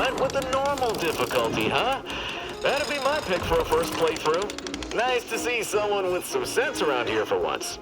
went with the normal difficulty, huh? That'd be my pick for a first playthrough. Nice to see someone with some sense around here for once.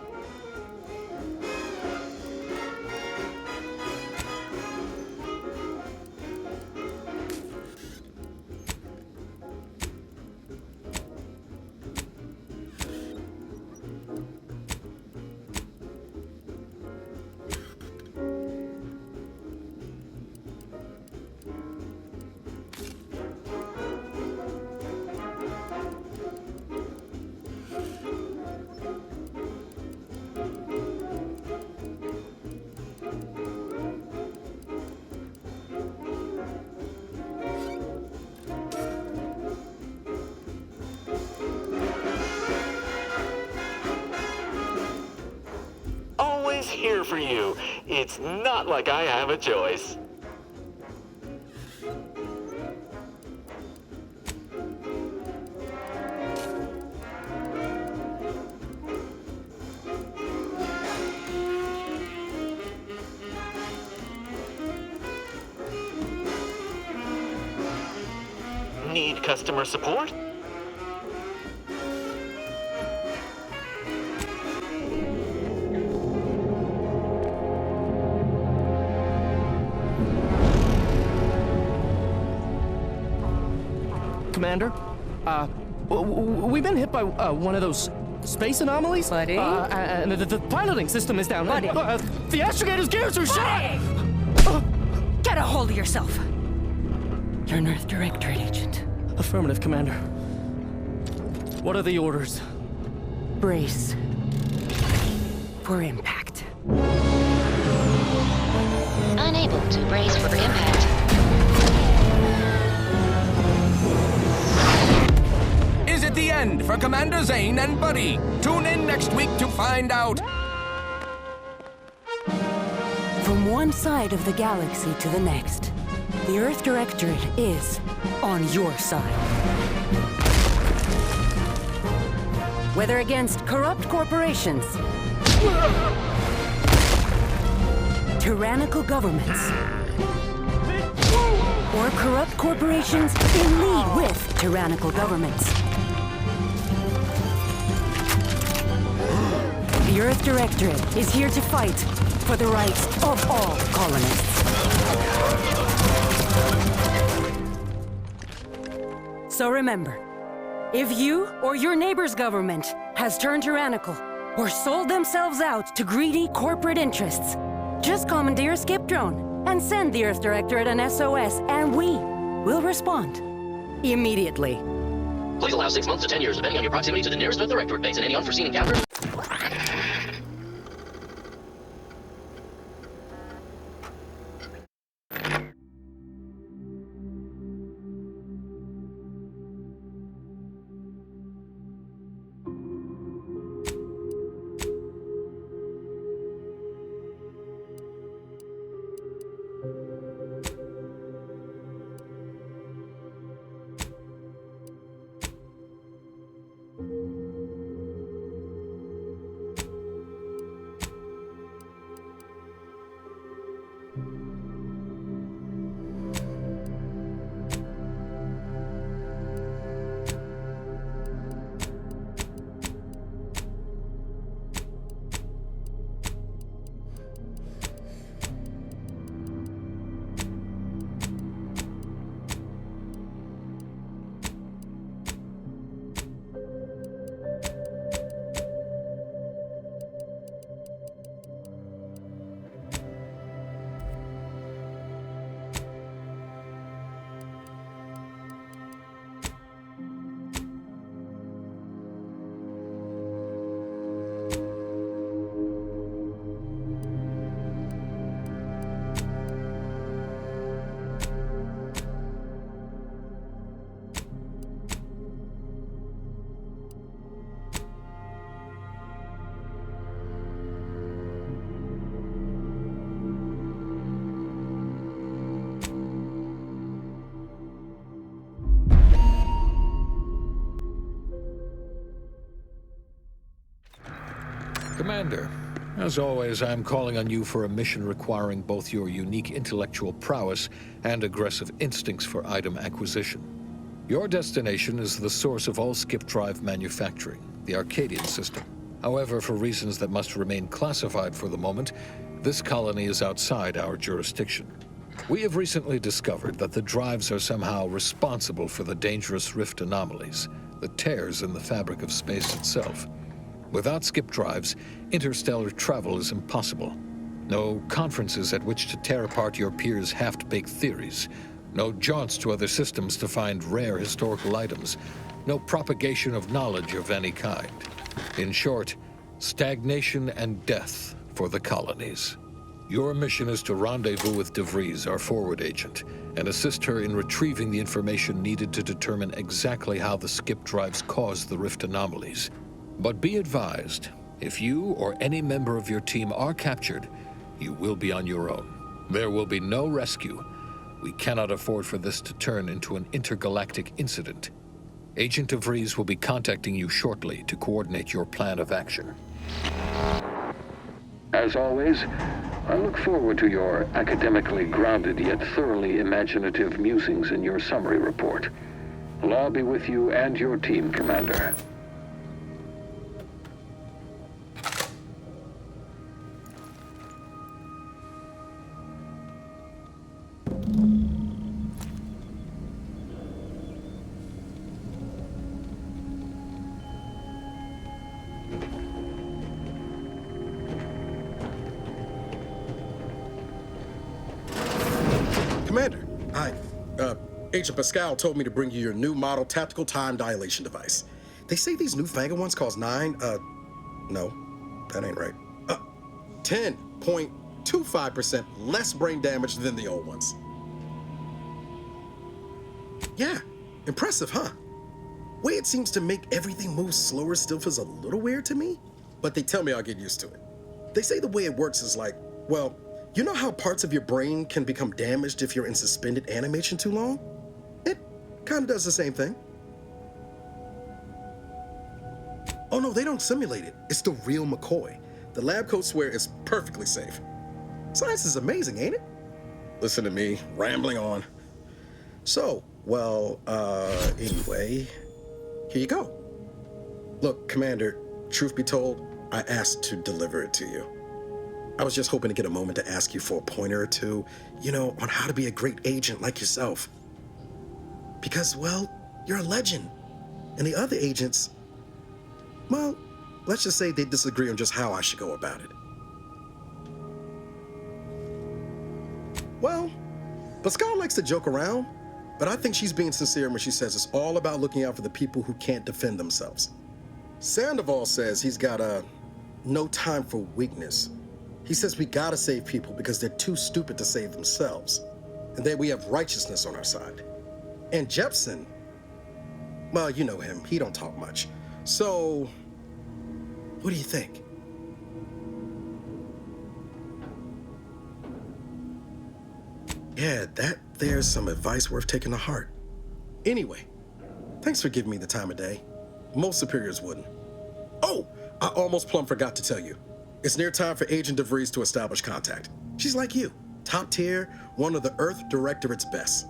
Always here for you. It's not like I have a choice. Need customer support? Commander, we've been hit by one of those space anomalies. Buddy? And the piloting system is down. Buddy? The astrogator's gears are shot! Get a hold of yourself! You're an Earth Directorate agent. Affirmative, Commander. What are the orders? Brace for impact. Unable to brace for impact. Is it the end for Commander Zane and Buddy? Tune in next week to find out. From one side of the galaxy to the next, the Earth Directorate is on your side. Whether against corrupt corporations, tyrannical governments, or corrupt corporations in league with tyrannical governments, the Earth Directorate is here to fight for the rights of all colonists. So remember, if you or your neighbor's government has turned tyrannical or sold themselves out to greedy corporate interests, just commandeer a skip drone and send the Earth Directorate an SOS, and we will respond immediately. Please allow 6 months to 10 years, depending on your proximity to the nearest Earth Directorate base and any unforeseen encounters. Commander, As always, I'm calling on you for a mission requiring both your unique intellectual prowess and aggressive instincts for item acquisition. Your destination is the source of all skip drive manufacturing, the Arcadian system. However, for reasons that must remain classified for the moment, this colony is outside our jurisdiction. We have recently discovered that the drives are somehow responsible for the dangerous rift anomalies, the tears in the fabric of space itself. Without skip drives, interstellar travel is impossible. No conferences at which to tear apart your peers' half-baked theories. No jaunts to other systems to find rare historical items. No propagation of knowledge of any kind. In short, stagnation and death for the colonies. Your mission is to rendezvous with DeVries, our forward agent, and assist her in retrieving the information needed to determine exactly how the skip drives caused the rift anomalies. But be advised, if you or any member of your team are captured, you will be on your own. There will be no rescue. We cannot afford for this to turn into an intergalactic incident. Agent DeVries will be contacting you shortly to coordinate your plan of action. As always, I look forward to your academically grounded yet thoroughly imaginative musings in your summary report. Law be with you and your team, Commander. Commander, Agent Pascal told me to bring you your new model tactical time dilation device. They say these newfangled ones cause no, that ain't right. 10.25% less brain damage than the old ones. Yeah, impressive, huh? Way it seems to make everything move slower still feels a little weird to me, but they tell me I'll get used to it. They say the way it works is like, well, you know how parts of your brain can become damaged if you're in suspended animation too long? It kind of does the same thing. Oh no, they don't simulate it. It's the real McCoy. The lab coats swear it's perfectly safe. Science is amazing, ain't it? Listen to me, rambling on. So, well, anyway, here you go. Look, Commander, truth be told, I asked to deliver it to you. I was just hoping to get a moment to ask you for a pointer or two, you know, on how to be a great agent like yourself. Because, well, you're a legend. And the other agents, well, let's just say they disagree on just how I should go about it. Well, Pascal likes to joke around, but I think she's being sincere when she says it's all about looking out for the people who can't defend themselves. Sandoval says he's got no time for weakness. He says we gotta save people because they're too stupid to save themselves, and that we have righteousness on our side. And Jepson, well, you know him, he don't talk much. So, what do you think? Yeah, there's some advice worth taking to heart. Anyway, thanks for giving me the time of day. Most superiors wouldn't. Oh, I almost plumb forgot to tell you. It's near time for Agent DeVries to establish contact. She's like you, top tier, one of the Earth Directorate's best.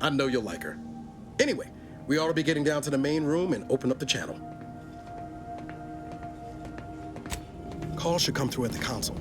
I know you'll like her. Anyway, we ought to be getting down to the main room and open up the channel. Call should come through at the console.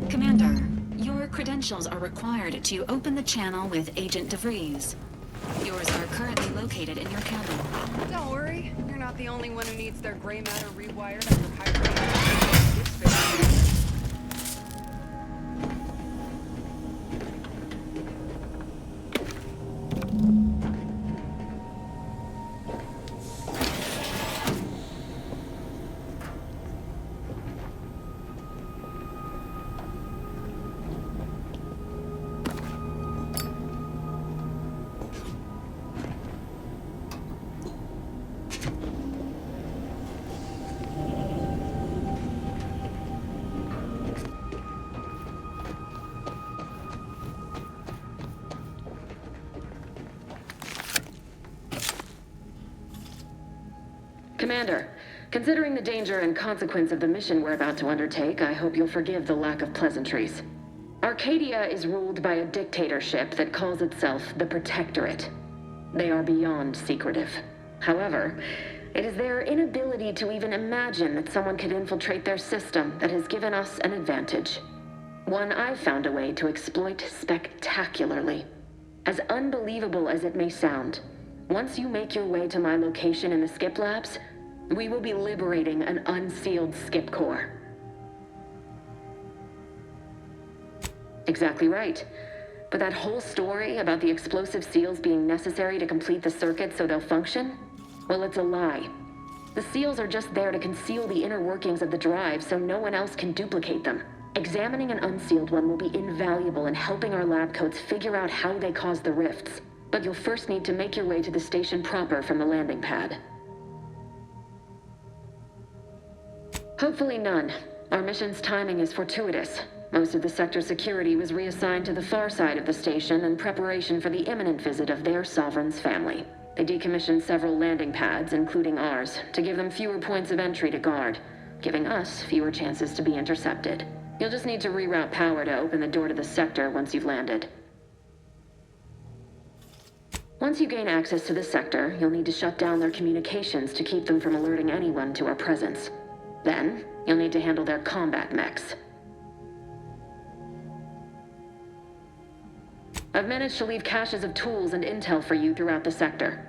Commander, your credentials are required to open the channel with Agent DeVries. Yours are currently located in your cabin. Don't worry, you're not the only one who needs their gray matter rewired after hibernating. Commander, considering the danger and consequence of the mission we're about to undertake, I hope you'll forgive the lack of pleasantries. Arcadia is ruled by a dictatorship that calls itself the Protectorate. They are beyond secretive. However, it is their inability to even imagine that someone could infiltrate their system that has given us an advantage. One I've found a way to exploit spectacularly. As unbelievable as it may sound, once you make your way to my location in the Skip Labs, we will be liberating an unsealed Skip core. Exactly right. But that whole story about the explosive seals being necessary to complete the circuit so they'll function? Well, it's a lie. The seals are just there to conceal the inner workings of the drive so no one else can duplicate them. Examining an unsealed one will be invaluable in helping our lab coats figure out how they cause the rifts. But you'll first need to make your way to the station proper from the landing pad. Hopefully none. Our mission's timing is fortuitous. Most of the sector's security was reassigned to the far side of the station in preparation for the imminent visit of their sovereign's family. They decommissioned several landing pads, including ours, to give them fewer points of entry to guard, giving us fewer chances to be intercepted. You'll just need to reroute power to open the door to the sector once you've landed. Once you gain access to the sector, you'll need to shut down their communications to keep them from alerting anyone to our presence. Then, you'll need to handle their combat mechs. I've managed to leave caches of tools and intel for you throughout the sector.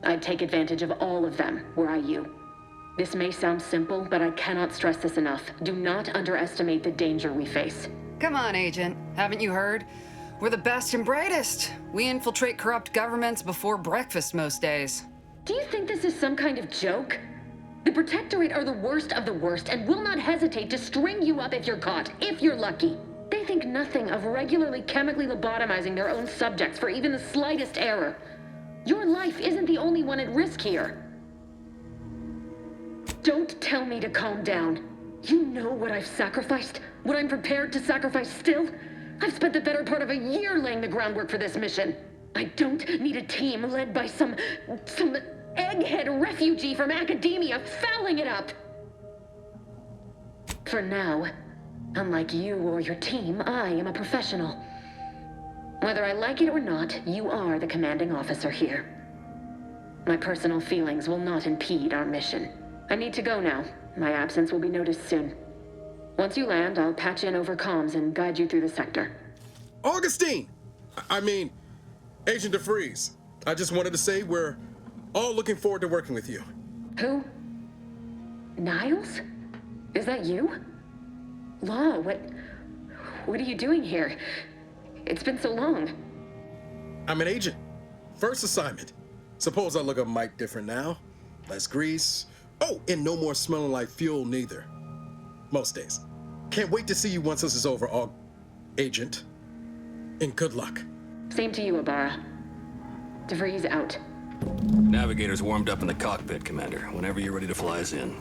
I'd take advantage of all of them, were I you. This may sound simple, but I cannot stress this enough. Do not underestimate the danger we face. Come on, Agent. Haven't you heard? We're the best and brightest. We infiltrate corrupt governments before breakfast most days. Do you think this is some kind of joke? The Protectorate are the worst of the worst and will not hesitate to string you up if you're caught, if you're lucky. They think nothing of regularly chemically lobotomizing their own subjects for even the slightest error. Your life isn't the only one at risk here. Don't tell me to calm down. You know what I've sacrificed, what I'm prepared to sacrifice still. I've spent the better part of a year laying the groundwork for this mission. I don't need a team led by some egghead refugee from academia fouling it up. For now, unlike you or your team, I am a professional. Whether I like it or not, you are the commanding officer here. My personal feelings will not impede our mission. I need to go now. My absence will be noticed soon. Once you land, I'll patch in over comms and guide you through the sector. Augustine! Agent DeFreeze. I just wanted to say we're all looking forward to working with you. Who? Niles? Is that you? Law, what are you doing here? It's been so long. I'm an agent. First assignment. Suppose I look a mite different now. Less grease. Oh, and no more smelling like fuel neither. Most days. Can't wait to see you once this is over, Agent. And good luck. Same to you, Ibarra. DeVries out. Navigator's warmed up in the cockpit, Commander. Whenever you're ready to fly us in.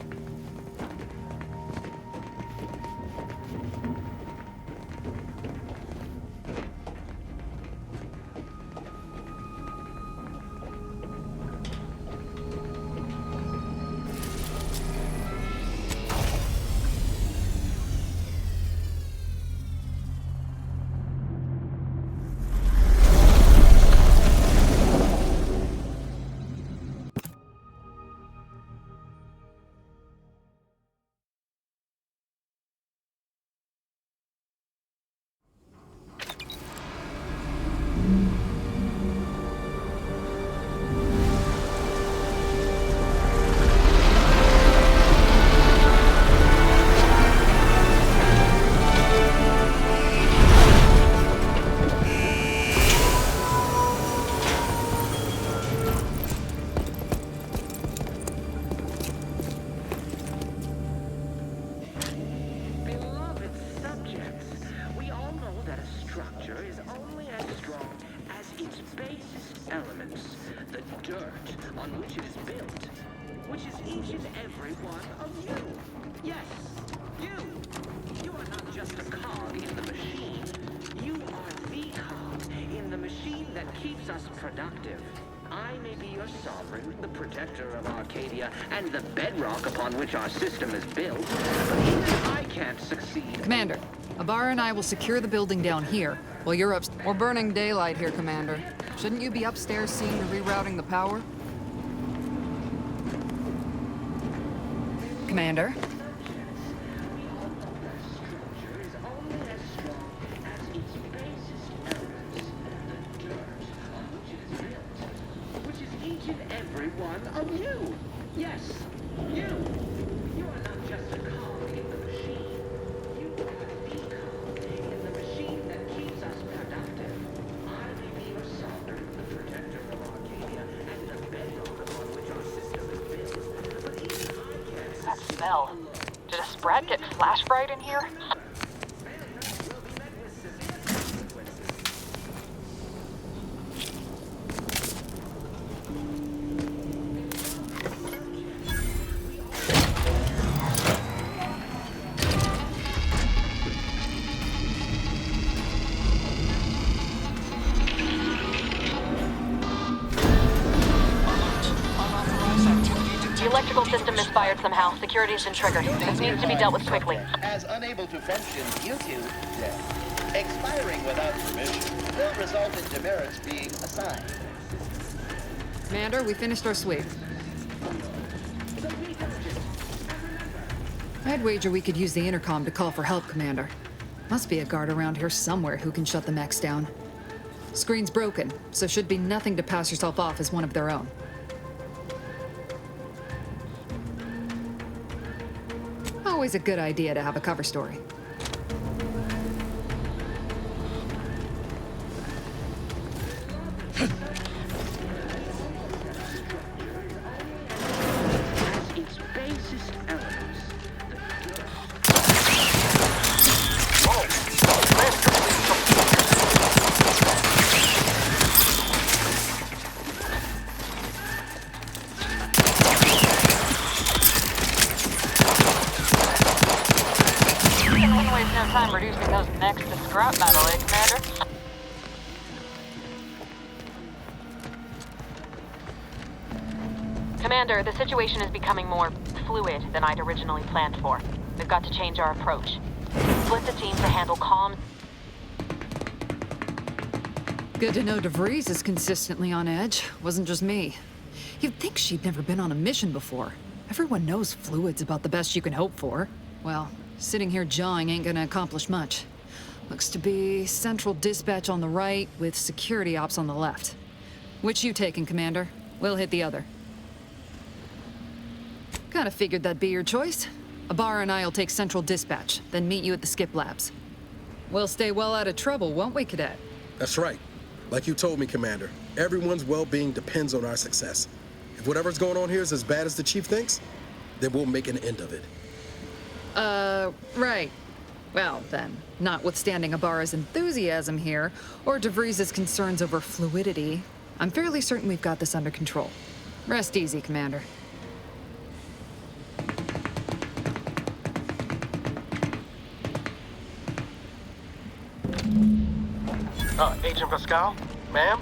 Keeps us productive. I may be your sovereign, the protector of Arcadia, and the bedrock upon which our system is built, but even I can't succeed. Commander, Ibarra and I will secure the building down here, while you're up... We're burning daylight here, Commander. Shouldn't you be upstairs seeing to rerouting the power? Commander? Every one of you. Yes, you. You are not just a cog in the machine. You are the cog in the machine that keeps us productive. I may be your sovereign, the protector of Arcadia, and the bedrock upon which our system is built. But even I can't... That smell. Did a Sprat get flash fried in here? The electrical system misfired somehow. Security's been triggered. This needs to be dealt with quickly. As unable to function due to death. Expiring without permission will result in demerits being assigned. Commander, we finished our sweep. I'd wager we could use the intercom to call for help, Commander. Must be a guard around here somewhere who can shut the mechs down. Screen's broken, so should be nothing to pass yourself off as one of their own. Always a good idea to have a cover story. Time reducing those necks to scrap metal, eh, Commander? Commander, the situation is becoming more fluid than I'd originally planned for. We've got to change our approach. Split the team to handle comms. Good to know DeVries is consistently on edge. Wasn't just me. You'd think she'd never been on a mission before. Everyone knows fluid's about the best you can hope for. Well, sitting here jawing ain't gonna accomplish much. Looks to be central dispatch on the right with security ops on the left. Which you taking, Commander? We'll hit the other. Kinda figured that'd be your choice. Ibarra and I'll take central dispatch, then meet you at the skip labs. We'll stay well out of trouble, won't we, Cadet? That's right. Like you told me, Commander, everyone's well-being depends on our success. If whatever's going on here is as bad as the Chief thinks, then we'll make an end of it. Right. Well, then, notwithstanding Ibarra's enthusiasm here, or DeVries' concerns over fluidity, I'm fairly certain we've got this under control. Rest easy, Commander. Agent Pascal? Ma'am?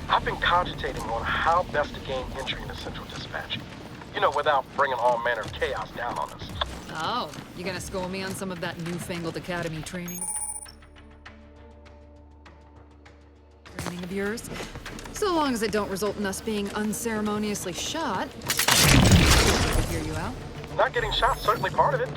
I've been cogitating on how best to gain entry into Central Dispatch. You know, without bringing all manner of chaos down on us. Oh, you gonna school me on some of that newfangled academy training of yours? So long as it don't result in us being unceremoniously shot. I hear you out. Not getting shot's certainly part of it.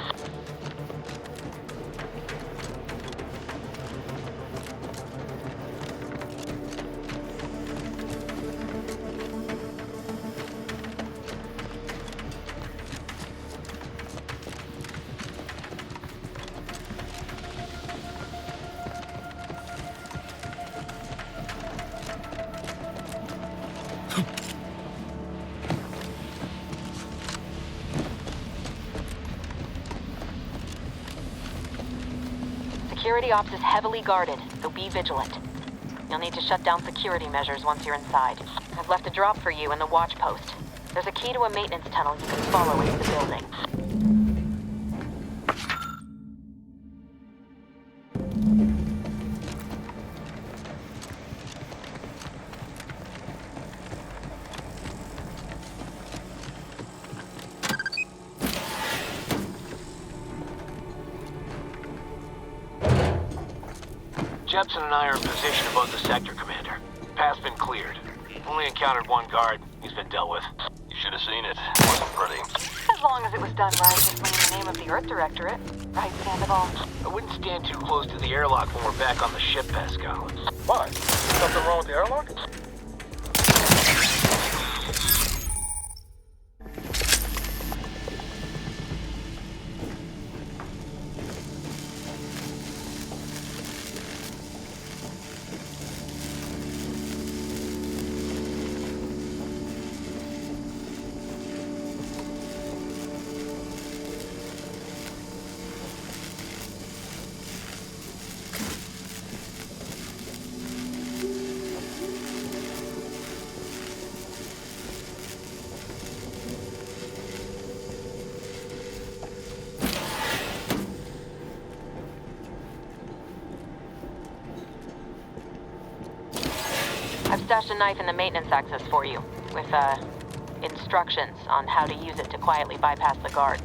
Security ops is heavily guarded, so be vigilant. You'll need to shut down security measures once you're inside. I've left a drop for you in the watch post. There's a key to a maintenance tunnel you can follow into the building. Jepson and I are in position above the sector, Commander. Path's been cleared. Only encountered one guard. He's been dealt with. You should have seen it. It wasn't pretty. As long as it was done righteously in the name of the Earth Directorate. Right, Sandoval? I wouldn't stand too close to the airlock when we're back on the ship, Pascal. Why? Something wrong with the airlock? I've stashed a knife in the maintenance access for you, with, instructions on how to use it to quietly bypass the guards.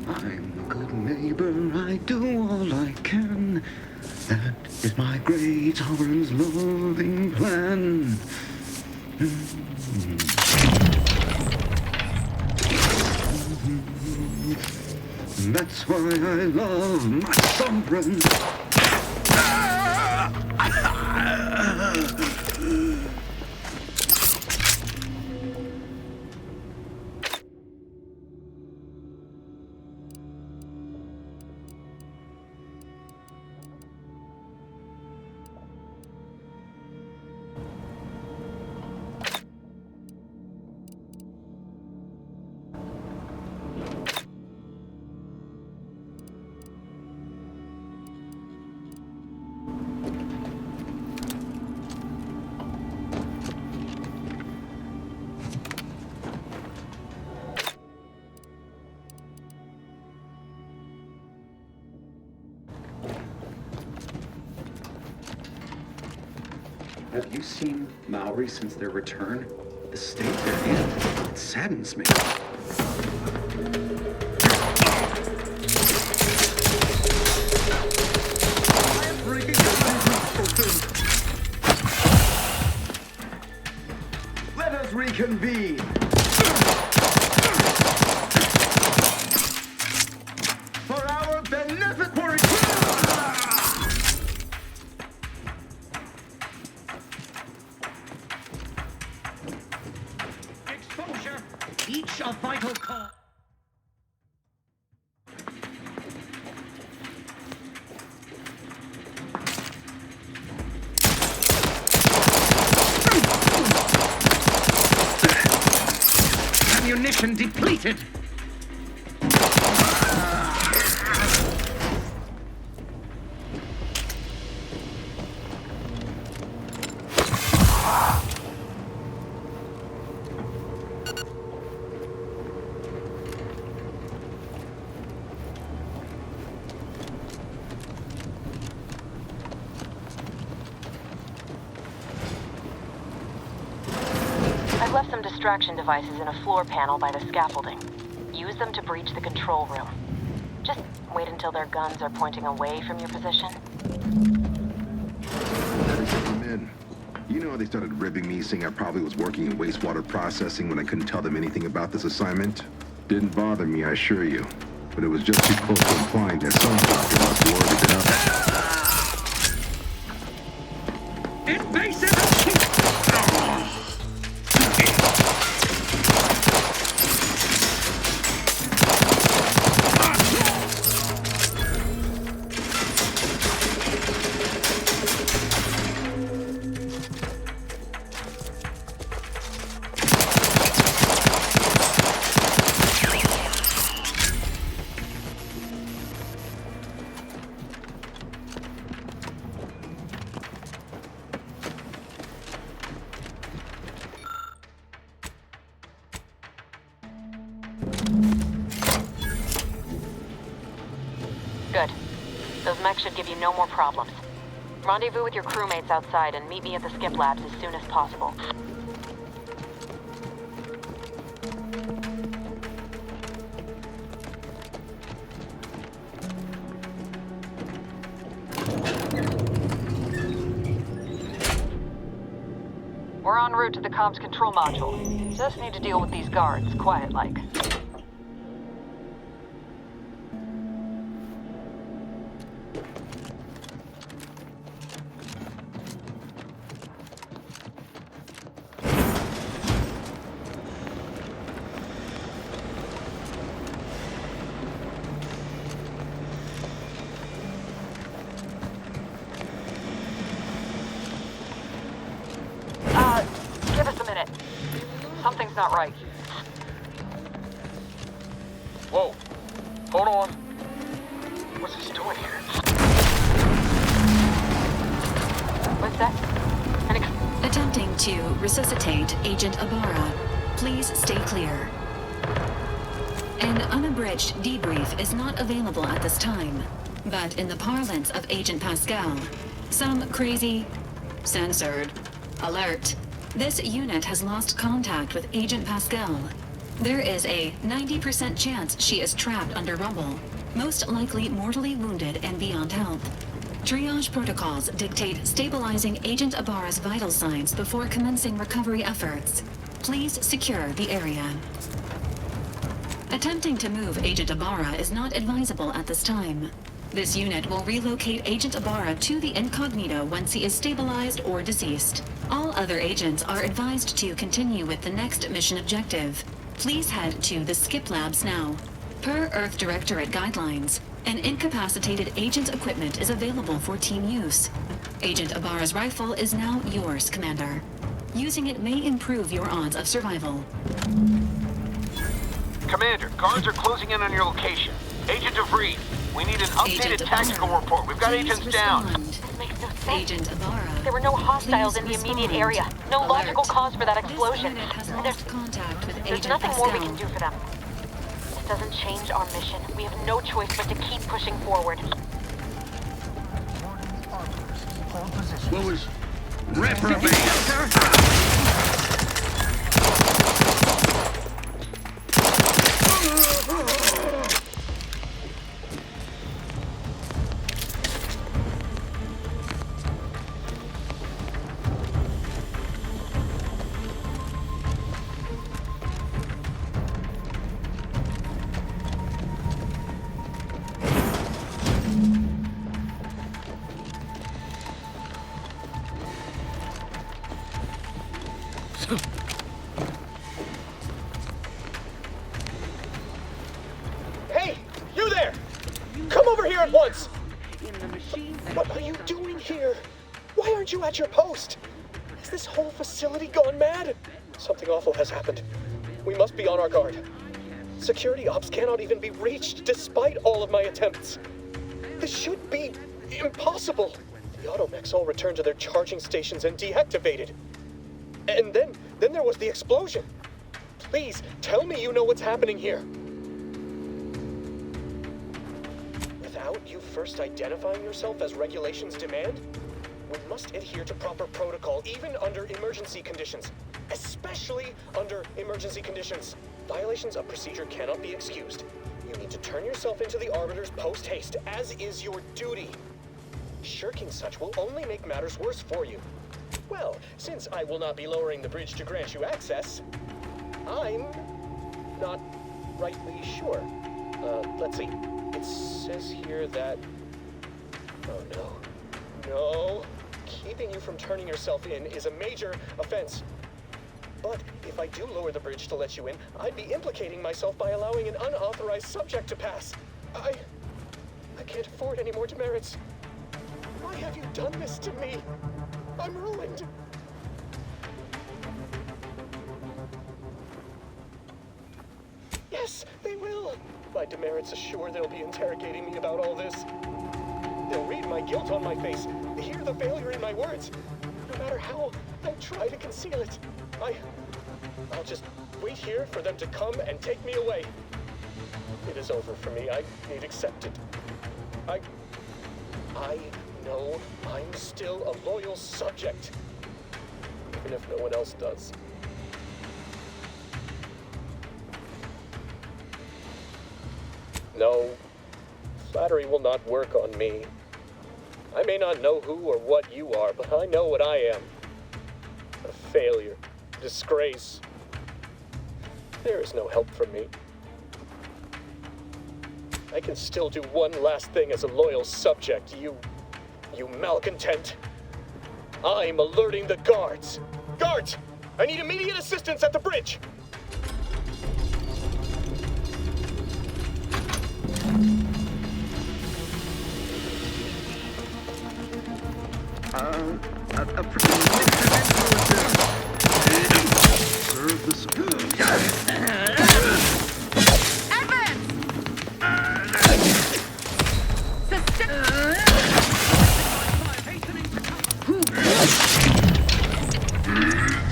I'm a good neighbor, I do all I can. That is my great sovereign's loving plan. That's why I love my sovereign. Have you seen Maori since their return? The state they're in, it saddens me. Let us reconvene. For our beneficent Exposure! Each a vital call. Ammunition depleted! I've left some distraction devices in a floor panel by the scaffolding. Use them to breach the control room. Just wait until their guns are pointing away from your position. Men, you know they started ribbing me saying I probably was working in wastewater processing when I couldn't tell them anything about this assignment? Didn't bother me, I assure you. But it was just too close to implying that some doctor must have already been up. Invasive! Good. Those mechs should give you no more problems. Rendezvous with your crewmates outside and meet me at the skip labs as soon as possible. We're en route to the comms control module. Just need to deal with these guards, quiet-like. Give us a minute. Something's not right. Whoa. Hold on. What's this doing here? What's that? Attempting to resuscitate Agent Ibarra. Please stay clear. An unabridged debrief is not available at this time, but in the parlance of Agent Pascal, some crazy, censored, alert. This unit has lost contact with Agent Pascal. There is a 90% chance she is trapped under rubble, most likely mortally wounded and beyond help. Triage protocols dictate stabilizing Agent Ibarra's vital signs before commencing recovery efforts. Please secure the area. Attempting to move Agent Ibarra is not advisable at this time. This unit will relocate Agent Ibarra to the incognito once he is stabilized or deceased. All other agents are advised to continue with the next mission objective. Please head to the skip labs now. Per Earth Directorate guidelines, an incapacitated agent's equipment is available for team use. Agent Ibarra's rifle is now yours, Commander. Using it may improve your odds of survival. Commander, guards are closing in on your location. Agent DeVries, we need an updated tactical report. We've got agents down. This makes no sense. Agent Ibarra. There were no hostiles in the immediate area. No logical cause for that explosion. There's nothing more we can do for them. This doesn't change our mission. We have no choice but to keep pushing forward. What was reprobate? Hey, you there! Come over here at once! What are you doing here? Why aren't you at your post? Is this whole facility gone mad? Something awful has happened. We must be on our guard. Security ops cannot even be reached despite all of my attempts. This should be impossible. The automechs all returned to their charging stations and deactivated. And then there was the explosion. Please, tell me you know what's happening here. Without you first identifying yourself as regulations demand, we must adhere to proper protocol even under emergency conditions. Especially under emergency conditions. Violations of procedure cannot be excused. You need to turn yourself into the Arbiter's post-haste, as is your duty. Shirking such will only make matters worse for you. Well, since I will not be lowering the bridge to grant you access, I'm not rightly sure. Let's see. It says here that... Oh no. No. Keeping you from turning yourself in is a major offense. But if I do lower the bridge to let you in, I'd be implicating myself by allowing an unauthorized subject to pass. I can't afford any more demerits. Why have you done this to me? I'm ruined. Yes, they will. My demerits assure they'll be interrogating me about all this. They'll read my guilt on my face, hear the failure in my words. No matter how I try to conceal it, I'll just wait here for them to come and take me away. It is over for me. I need accepted. I know I'm still a loyal subject, even if no one else does. No, flattery will not work on me. I may not know who or what you are, but I know what I am. A failure, disgrace. There is no help for me. I can still do one last thing as a loyal subject, you malcontent. I'm alerting the guards. Guards! I need immediate assistance at the bridge!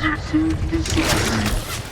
This is the sign.